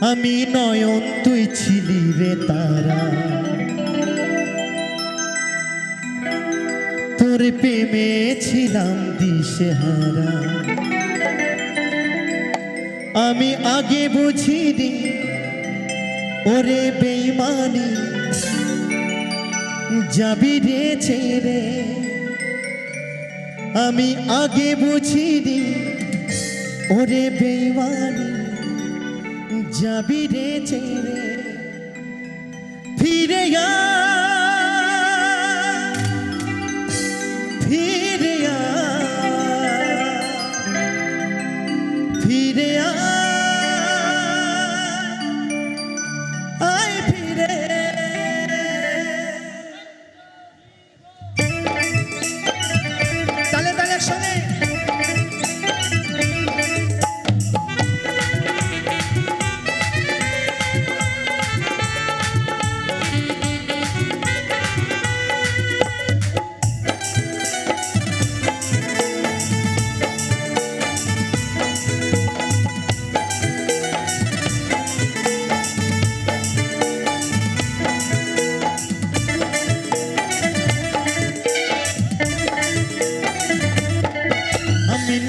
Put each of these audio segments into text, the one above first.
আমি নয়ন তুই ছিলি রে তারা, তোর প্রেমে ছিলাম দিশেহারা। আমি আগে বুঝিনি ওরে বেঈমানি, যাবি রে ছেড়ে। আমি আগে বুঝিনি ওরে বেঈমানি, যাবি রে ছেড়ে। ফিরে ফিরে ফিরে আয় ফিরে। তালে তালে শোনে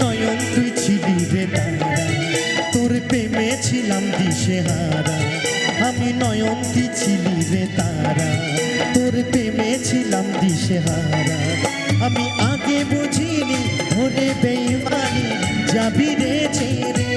নয়ন তুই ছিলি রে তারা, তোর প্রেমে ছিলাম দিশেহারা। আমি নয়ন তুই ছিলি রে তারা, তোর প্রেমে ছিলাম দিশেহারা। আমি আগে বুঝিনি ওরে বেঈমানি, যাবি রে ছেড়ে।